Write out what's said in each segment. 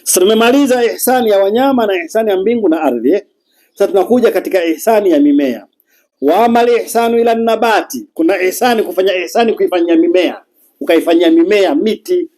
Sasa tumemaliza ihsani ya wanyama na ihsani ya mbingu na ardhi. Sasa tunakuja katika ihsani ya mimea. Wa amal ihsanu ila nabati, kuna ihsani kufanya ihsani kuifanyia mimea, ukaifanyia mimea miti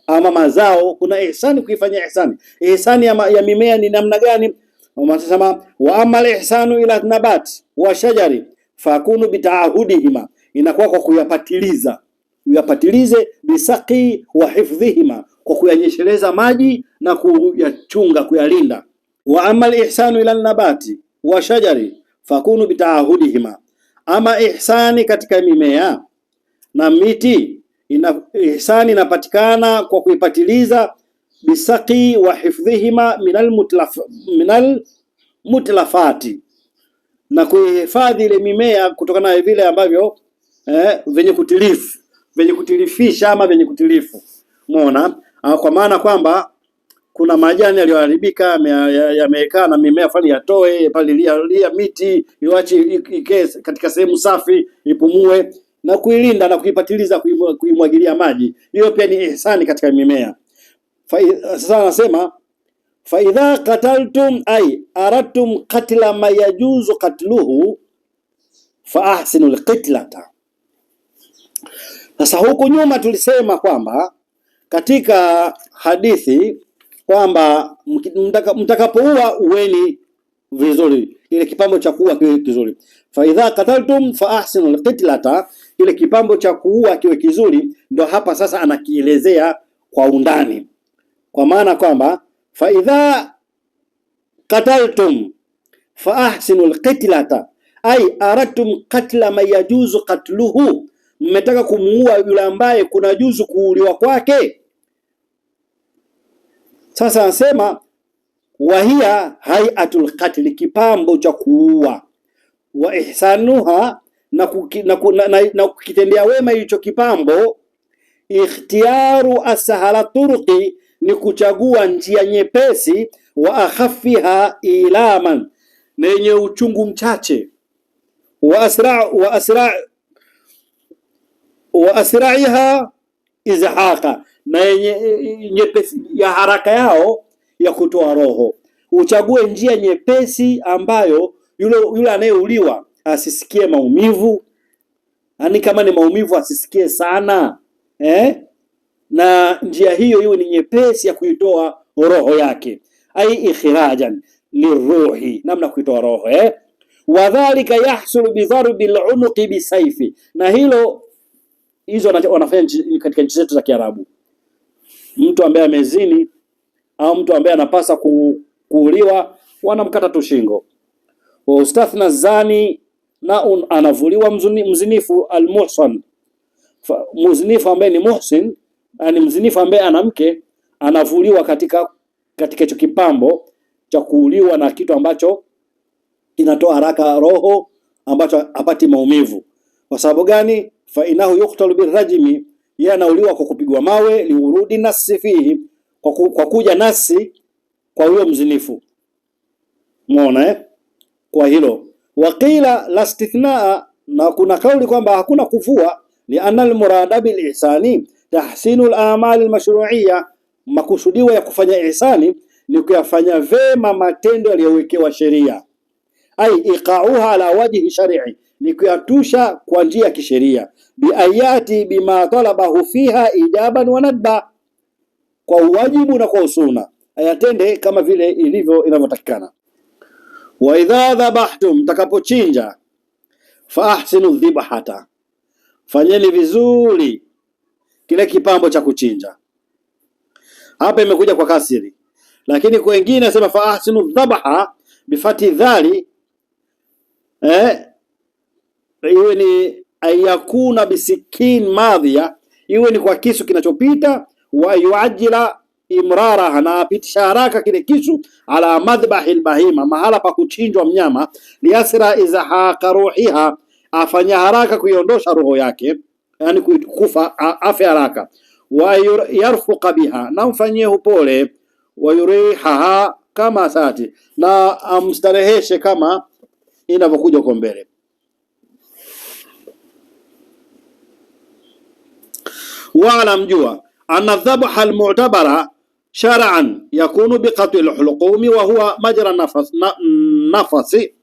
ama mazao. Kuna ihsani kuifanyia ihsani. Ihsani ya mimea ni namna gani? Wanasema wa amal ihsanu ila nabati wa shajari fakunu bitaahudihima, inakuwa kwa kuyapatiliza, uyapatilize bisaqi wa hifdhihima, kwa kuyanyesheleza maji na kuyachunga, kuyalinda. Wa amal ihsanu ila nabati wa shajari fakunu bitaahudihima, ama ihsani katika mimea na miti, ihsani inapatikana kwa kuipatiliza bisaqi wa hifdhihima minal mutlafati, na kuhifadhi ile mimea kutokana na vile ambavyo venye kutilifisha ama venye kutilifu. Umeona, kwa maana kwamba kuna majani yaliyoharibika yamekaa na mimea fulani yatoe, palilia miti iwache ikae katika sehemu safi, ipumue na kuilinda na kuipatiliza, kuimwagilia maji. Hiyo pia ni ihsani katika mimea. Sasa anasema fa idha qataltum ay aradtum qatla ma yajuzu qatluhu fa ahsinu alqitlata. Sasa huku nyuma tulisema kwamba katika hadithi kwamba mtakapoua uweni vizuri, ile kipambo cha kuua kiwe kizuri. Fa idha qataltum fa ahsinu alqitlata, ile kipambo cha kuua kiwe kizuri. Ndio hapa sasa anakielezea kwa undani, kwa maana kwamba fa idha qataltum fa ahsinu alqitlata ay aradtum qatla ma yajuzu qatluhu, mmetaka kumuua yule ambaye kuna juzu kuuliwa kwake. Sasa anasema wahia hayatul qatl, kipambo cha kuua, wa ihsanuha, na kukitendea wema hicho kipambo, ikhtiyaru ashala turqi, ni kuchagua njia nyepesi, wa akhaffiha ilaman, na yenye uchungu mchache, wa asra'iha izhaqa, na yenye nyepesi ya haraka yao ya kutoa roho. Uchague njia nyepesi ambayo yule anayeuliwa asisikie maumivu, yani kama ni maumivu asisikie sana, na njia hiyo iwe ni nyepesi ya kuitoa roho yake, ai ikhrajan liruhi, namna kuitoa roho wadhalika yahsulu bidharbi al-unuqi bisayfi, na hizo wanafanya katika nchi zetu za Kiarabu. Mtu ambaye amezini au mtu ambaye anapasa kuuliwa, wanamkata tu shingo. Wa ustathna zani, na anavuliwa mzinifu almuhsan, mzinifu ambaye ni muhsin, yani mzinifu ambaye ana mke, anavuliwa katika hicho kipambo cha kuuliwa na kitu ambacho kinatoa haraka roho, ambacho hapati maumivu. Kwa sababu gani? Fa inahu yuqtalu birrajmi, yeye anauliwa kwa kupigwa mawe, liurudi nasi fihi, kwa kuja nasi kwa huyo mzinifu. Umeona kwa hilo. Waqila la istithnaa, na kuna kauli kwamba hakuna kufua, li anna al-murada bil ihsani tahsinu al-a'mal al-mashru'iyya, makusudiwa ya kufanya ihsani ni kuyafanya vema matendo yaliyowekewa sheria. Ai iqa'uha ala wajhi shar'i, ni kuyatusha kwa njia ya kisheria. Bi ayati bima talabahu fiha ijaban wa nadba, kwa uwajibu na kwa usuna, ayatende kama vile inavyotakikana. Wa idha dhabahtum, mtakapochinja, fa ahsinu dhibhata, fanyeni vizuri kile kipambo cha kuchinja. Hapa imekuja kwa kasiri, lakini kwa wengine nasema fa ahsinu dhabha bifati dhali, iwe ni ayakuna bisikin madhiya, iwe ni kwa kisu kinachopita, wa yuajila imraraha, na apitisha haraka kile kisu, ala madhbahil bahima, mahala pa kuchinjwa mnyama, liyasra izhaqa ruhiha, afanya haraka kuiondosha roho yake, yani kufa afe haraka. Wa yarfuqa biha, na mfanyie upole, wa yurihaha kama sati, na amstareheshe kama inavyokuja kwa mbele. Wala mjua anna dhabha almu'tabara, shar'an yakunu biqat'i al-hulqumi wa huwa majra nafasi.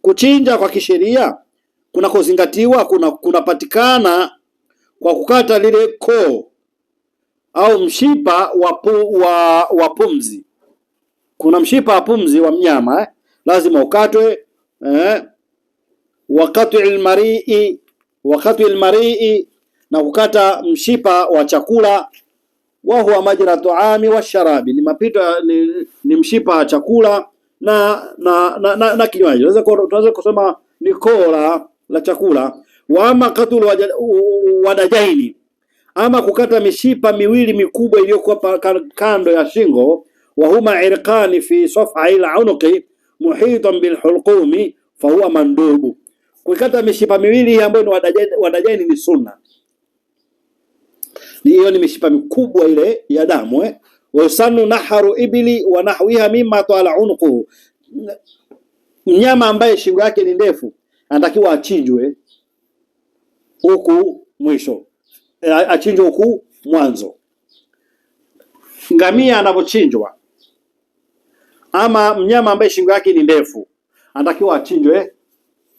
Kuchinja kwa kisheria kunakozingatiwa kunapatikana kwa kukata lile koo au mshipa wa pumzi. Kuna mshipa wa pumzi wa mnyama lazima ukatwe. Wakati al-marii, na kukata mshipa wa chakula. Wa huwa majra tuami wa sharabi, ni mapito ni mshipa wa chakula na kinywaji. Tunaweza kusema ni koo la chakula. Wa ama qatul wadajaini, ama kukata mishipa miwili mikubwa iliyokuwa kando ya shingo. Wa huma irqani fi saf'i al-unuqi muhitan bil hulqumi fa huwa mandubu. Kukata mishipa miwili ambayo ni wadajaini ni sunna. Hiyo ni mishipa mikubwa ile ya damu. Wa sanu naharu ibli wa nahwiha mimma tala unquhu, mnyama ambaye shingo yake ni ndefu anatakiwa achinjwe huku mwisho, achinjwe huku mwanzo. Ngamia anapochinjwa ama mnyama ambaye shingo yake ni ndefu anatakiwa achinjwe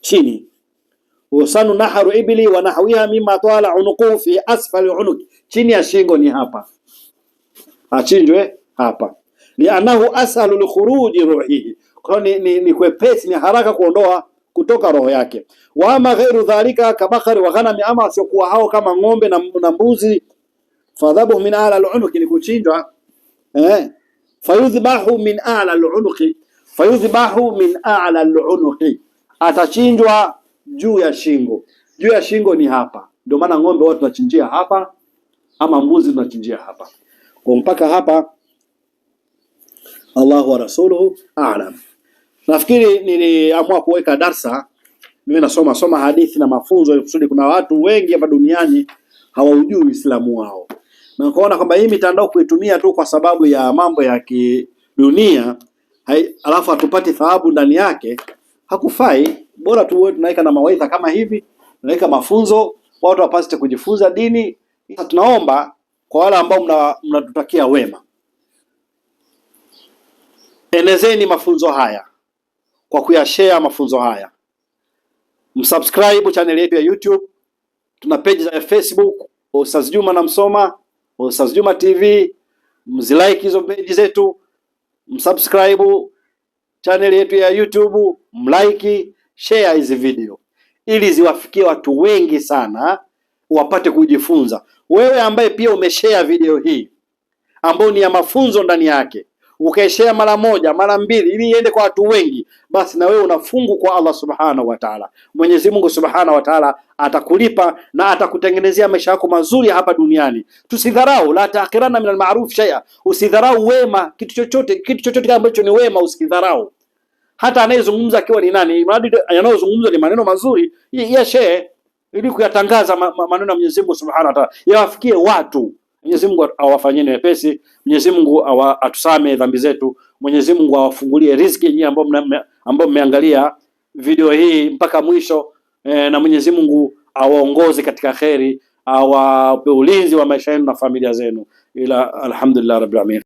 chini. Wasanu naharu ibli wa nahwiha mimma tala unquhu fi asfali unuki, chini ya shingo ni hapa, achinjwe hapa. Lianahu ashalu likhuruji ruhihi, kwa ni kwepesi, ni haraka kuondoa kutoka roho yake. Wa ama ghairu dhalika kabakhari wa ghanami, ama siokuwa hao kama ng'ombe na mbuzi. Fadhabu min ala al-unuki, ni kuchinjwa fayudhbahu min ala al-unuki, fayudhbahu min ala al-unuki, atachinjwa juu ya shingo. Juu ya shingo ni hapa, ndio maana ng'ombe watu tunachinjia hapa ama mbuzi tunachinjia hapa. Kwa mpaka hapa Allahu wa rasuluhu a'lam. Nafikiri niliamua kuweka darsa, mimi nasoma hadithi na mafunzo ili kusudi, kuna watu wengi hapa duniani hawaujui Uislamu wao, na kuona kwamba hii mitandao kuitumia tu kwa sababu ya mambo ya kidunia alafu hatupati thawabu ndani yake, hakufai. Bora tu tunaweka na mawaidha kama hivi, tunaweka mafunzo, watu wapate kujifunza dini. Tunaomba kwa wale ambao mnatutakia wema, enezeni mafunzo haya kwa kuyashare mafunzo haya. Msubscribe channel yetu ya YouTube, tuna page za Facebook Ustaz Juma na Msoma, Ustaz Juma TV. Mzilike hizo page zetu, msubscribe channel yetu ya YouTube, mlike, share hizi video ili ziwafikie watu wengi sana wapate kujifunza. Wewe ambaye pia umeshare video hii ambayo ni ya mafunzo ndani yake, ukaishare mara moja mara mbili ili iende kwa watu wengi, basi na wewe unafungu kwa Allah subhanahu wa ta'ala. Mwenyezi Mungu subhanahu wa ta'ala atakulipa na atakutengenezea maisha yako mazuri hapa duniani. Tusidharau, la taqirana min al-ma'ruf shay'a, usidharau wema, kitu chochote ambacho ni wema usikidharau. Hata anayezungumza akiwa ni nani, mradi yanayozungumza ni maneno mazuri, ya share ili kuyatangaza maneno ya Mwenyezi Mungu subhanahu wa ta'ala yawafikie watu. Mwenyezi Mungu awafanyeni wepesi, Mwenyezi Mungu atusame dhambi zetu, Mwenyezi Mungu awafungulie riziki nyinyi ambao mmeangalia video hii mpaka mwisho, na Mwenyezi Mungu awaongoze katika kheri, awape ulinzi wa maisha yenu na familia zenu. Ila alhamdulillah rabbil alamin.